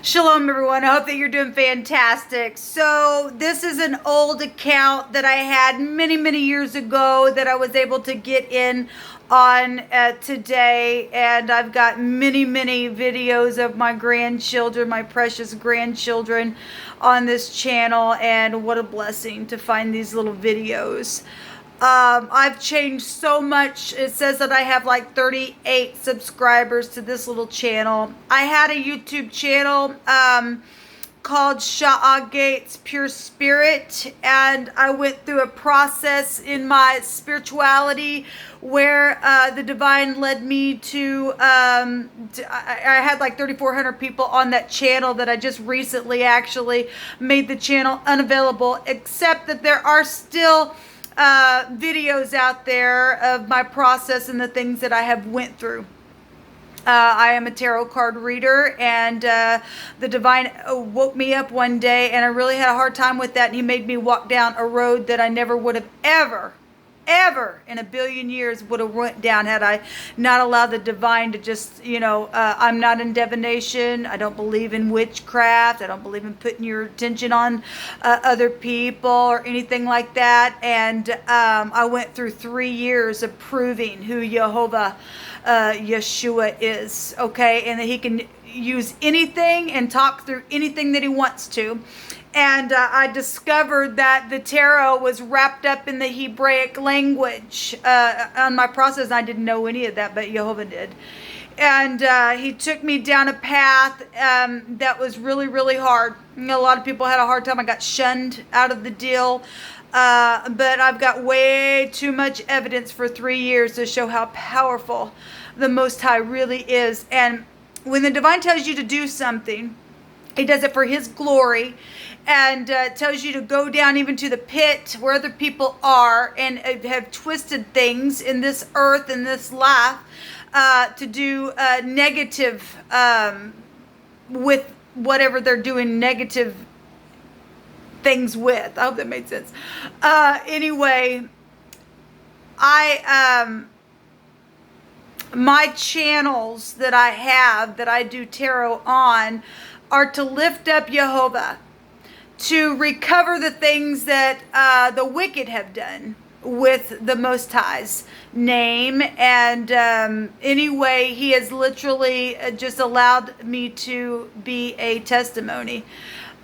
Shalom, everyone. I hope that you're doing fantastic. So this is an old account that I had many, many years ago that I was able to get in on today. And I've got many, many videos of my grandchildren, my precious grandchildren on this channel. And what a blessing to find these little videos. I've changed so much. It says that I have like 38 subscribers to this little channel. I had a YouTube channel called Sha'agate's Pure Spirit, and I went through a process in my spirituality where the divine led me to I had like 3,400 people on that channel that I just recently actually made the channel unavailable, except that there are still videos out there of my process and the things that I have went through. I am a tarot card reader, and the divine woke me up one day, and I really had a hard time with that, and he made me walk down a road that I never would have ever in a billion years would have went down had I not allowed the divine to just, I'm not in divination. I don't believe in witchcraft. I don't believe in putting your attention on other people or anything like that. And I went through 3 years of proving who Jehovah Yeshua is, okay? And that he can use anything and talk through anything that he wants to. And I discovered that the tarot was wrapped up in the Hebraic language on my process. I didn't know any of that, but Jehovah did. And he took me down a path that was really, really hard. A lot of people had a hard time. I got shunned out of the deal. But I've got way too much evidence for 3 years to show how powerful the Most High really is. And when the divine tells you to do something, he does it for his glory, and tells you to go down even to the pit where other people are and have twisted things in this earth, in this life, to do negative with whatever they're doing negative things with. I hope that made sense. Anyway, my channels that I have, that I do tarot on, are to lift up Jehovah, to recover the things that the wicked have done with the Most High's name. And anyway, he has literally just allowed me to be a testimony.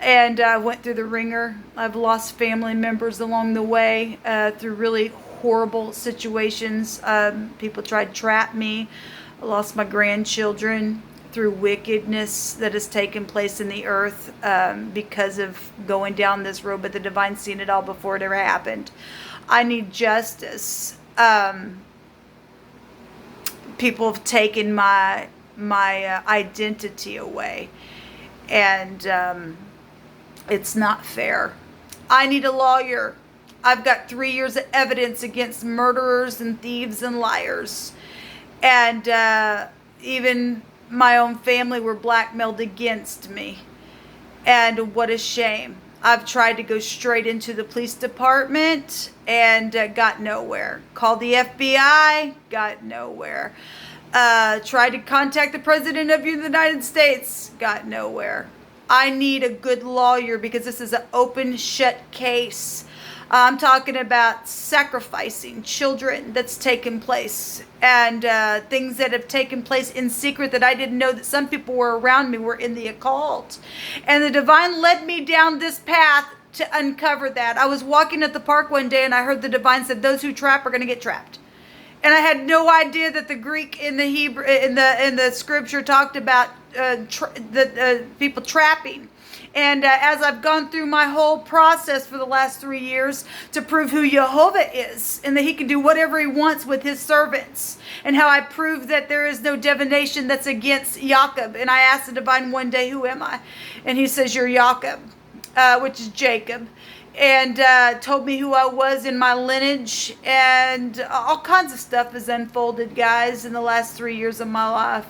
And I went through the ringer. I've lost family members along the way through really horrible situations. People tried to trap me. I lost my grandchildren through wickedness that has taken place in the earth because of going down this road, but the divine seen it all before it ever happened. I need justice. People have taken my identity away, and it's not fair. I need a lawyer. I've got 3 years of evidence against murderers and thieves and liars, and even my own family were blackmailed against me. And what a shame. I've tried to go straight into the police department and got nowhere. Called the FBI, got nowhere. Tried to contact the President of the United States, got nowhere. I need a good lawyer because this is an open shut case. I'm talking about sacrificing children that's taken place, and things that have taken place in secret that I didn't know that some people were around me were in the occult. And the divine led me down this path to uncover that. I was walking at the park one day and I heard the divine said, "Those who trap are going to get trapped." And I had no idea that the Greek in the Hebrew in the scripture talked about people trapping. And as I've gone through my whole process for the last 3 years to prove who Jehovah is and that he can do whatever he wants with his servants, and how I prove that there is no divination that's against Jacob. And I asked the divine one day, "Who am I?" And he says, "You're Jacob," which is Jacob. And told me who I was in my lineage, and all kinds of stuff has unfolded, guys, in the last 3 years of my life.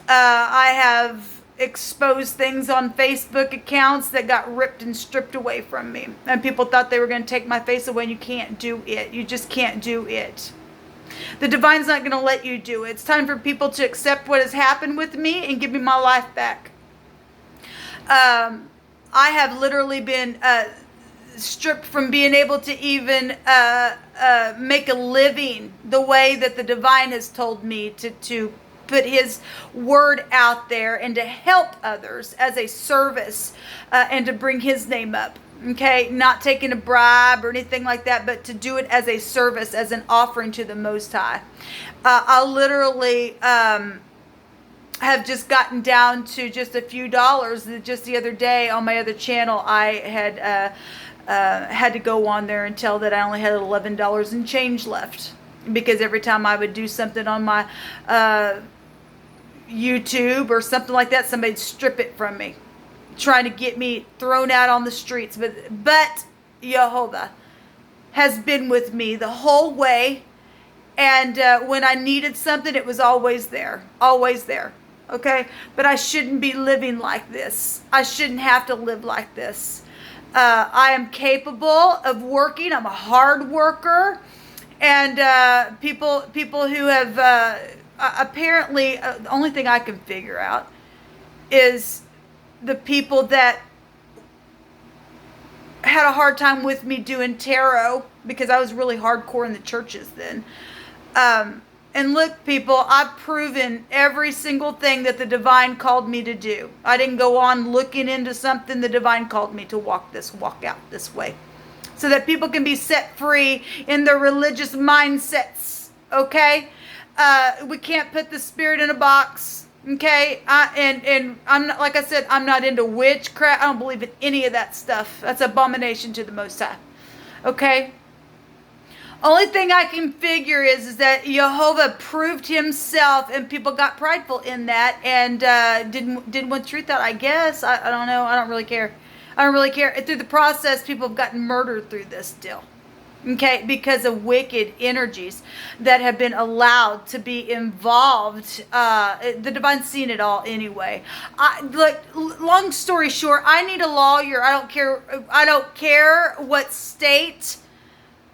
I have exposed things on Facebook accounts that got ripped and stripped away from me, and people thought they were going to take my face away, and you can't do it. You just can't do it. The divine's not going to let you do it. It's time for people to accept what has happened with me and give me my life back. I have literally been stripped from being able to even make a living the way that the divine has told me to put his word out there and to help others as a service and to bring his name up. Okay, not taking a bribe or anything like that, but to do it as a service, as an offering to the Most High. I literally have just gotten down to just a few dollars. Just the other day on my other channel, I had to go on there and tell that I only had $11 in change left, because every time I would do something on my YouTube or something like that, somebody'd strip it from me, trying to get me thrown out on the streets. But Jehovah has been with me the whole way, and when I needed something, it was always there, always there. Okay, but I shouldn't be living like this. I shouldn't have to live like this. I am capable of working. I'm a hard worker, and people who have apparently the only thing I can figure out is the people that had a hard time with me doing tarot, because I was really hardcore in the churches then. And look, people, I've proven every single thing that the divine called me to do. I didn't go on looking into something. The divine called me to walk out this way, so that people can be set free in their religious mindsets. Okay, we can't put the spirit in a box. Okay, and I'm not, like I said, I'm not into witchcraft. I don't believe in any of that stuff. That's abomination to the Most High. Okay. Only thing I can figure is that Jehovah proved himself, and people got prideful in that, and didn't want truth out, I guess. I don't know. I don't really care. I don't really care. Through the process, people have gotten murdered through this deal. Okay, because of wicked energies that have been allowed to be involved. The divine's seen it all anyway. Long story short, I need a lawyer. I don't care. I don't care what state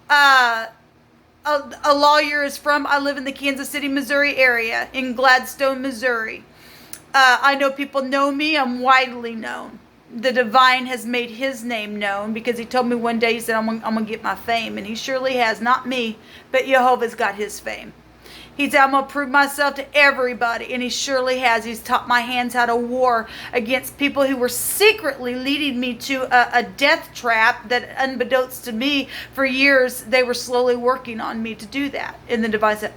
a lawyer is from. I live in the Kansas City, Missouri area, in Gladstone, Missouri. I know people know me. I'm widely known. The divine has made his name known, because he told me one day, he said, I'm going to get my fame. And he surely has. Not me, but Jehovah's got his fame. He said, I'm going to prove myself to everybody. And he surely has. He's taught my hands how to war against people who were secretly leading me to a death trap that, unbeknownst to me, for years, they were slowly working on me to do that. And the divine said,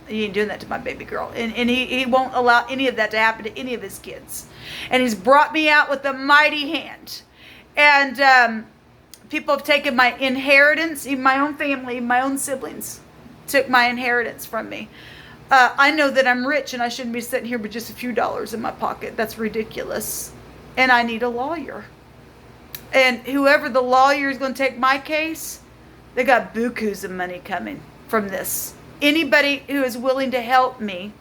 you ain't doing that to my baby girl. And he won't allow any of that to happen to any of his kids. And he's brought me out with a mighty hand. And people have taken my inheritance, even my own family, my own siblings took my inheritance from me. I know that I'm rich, and I shouldn't be sitting here with just a few dollars in my pocket. That's ridiculous. And I need a lawyer. And whoever the lawyer is going to take my case, they got bukus of money coming from this. Anybody who is willing to help me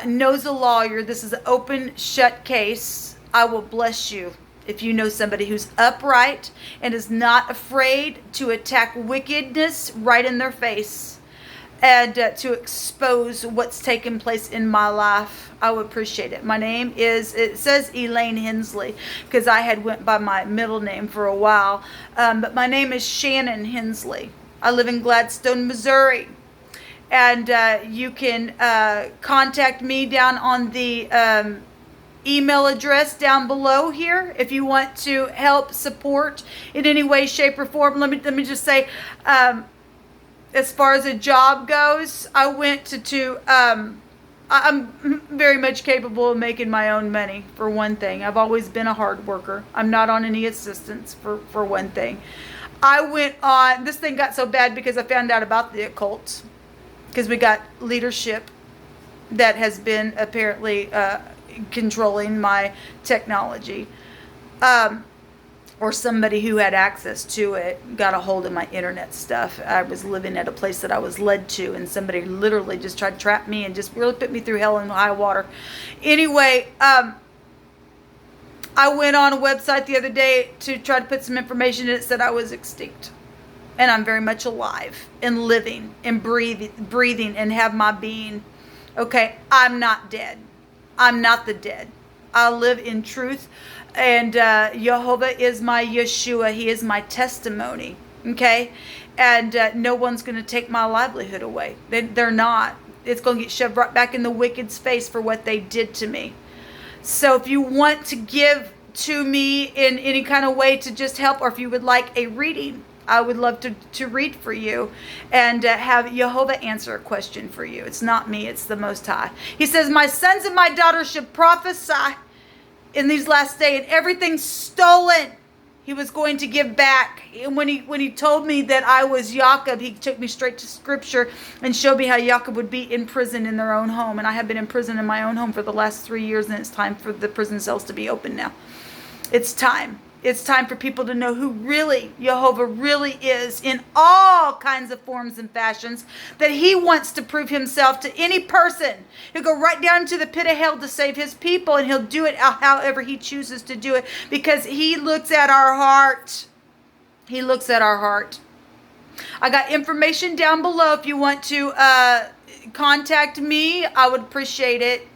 knows a lawyer. This is an open, shut case. I will bless you if you know somebody who's upright and is not afraid to attack wickedness right in their face, and to expose what's taken place in my life. I would appreciate it. My name is, it says Elaine Hensley, because I had went by my middle name for a while. But my name is Shannon Hensley. I live in Gladstone, Missouri. And you can contact me down on the email address down below here if you want to help support in any way, shape, or form. Let me just say, as far as a job goes, I went to I'm very much capable of making my own money, for one thing. I've always been a hard worker. I'm not on any assistance, for one thing. I went on, this thing got so bad because I found out about the occult, because we got leadership that has been apparently controlling my technology, or somebody who had access to it got a hold of my internet stuff. I was living at a place that I was led to, and somebody literally just tried to trap me and just really put me through hell and high water. Anyway, I went on a website the other day to try to put some information in it. It said I was extinct. And I'm very much alive and living and breathing and have my being. Okay, I'm not dead. I'm not the dead. I live in truth. And Jehovah is my Yeshua. He is my testimony. Okay? And no one's going to take my livelihood away. They're not. It's going to get shoved right back in the wicked's face for what they did to me. So if you want to give to me in any kind of way to just help, or if you would like a reading, I would love to read for you and have Jehovah answer a question for you. It's not me, it's the Most High. He says, my sons and my daughters should prophesy in these last days, and everything stolen he was going to give back. And when he told me that I was Jacob, he took me straight to scripture and showed me how Jacob would be in prison in their own home. And I have been in prison in my own home for the last 3 years, and it's time for the prison cells to be open now. It's time. It's time for people to know who really Jehovah really is in all kinds of forms and fashions, that he wants to prove himself to any person. He'll go right down to the pit of hell to save his people, and he'll do it however he chooses to do it, because he looks at our heart. He looks at our heart. I got information down below if you want to contact me. I would appreciate it.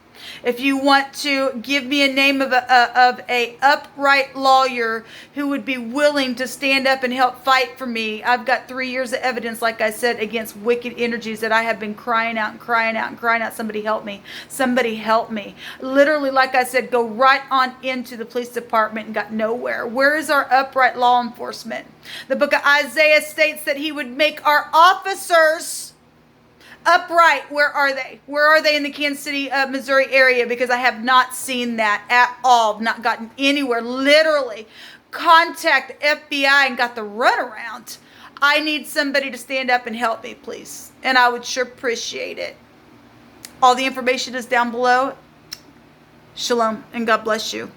If you want to give me a name of a upright lawyer who would be willing to stand up and help fight for me, I've got 3 years of evidence, like I said, against wicked energies that I have been crying out and crying out and crying out. Somebody help me. Somebody help me. Literally, like I said, go right on into the police department and got nowhere. Where is our upright law enforcement? The book of Isaiah states that he would make our officers upright. Where are they? Where are they in the Kansas City, Missouri area? Because I have not seen that at all. Not gotten anywhere. Literally contact the FBI and got the runaround. I need somebody to stand up and help me, please. And I would sure appreciate it. All the information is down below. Shalom and God bless you.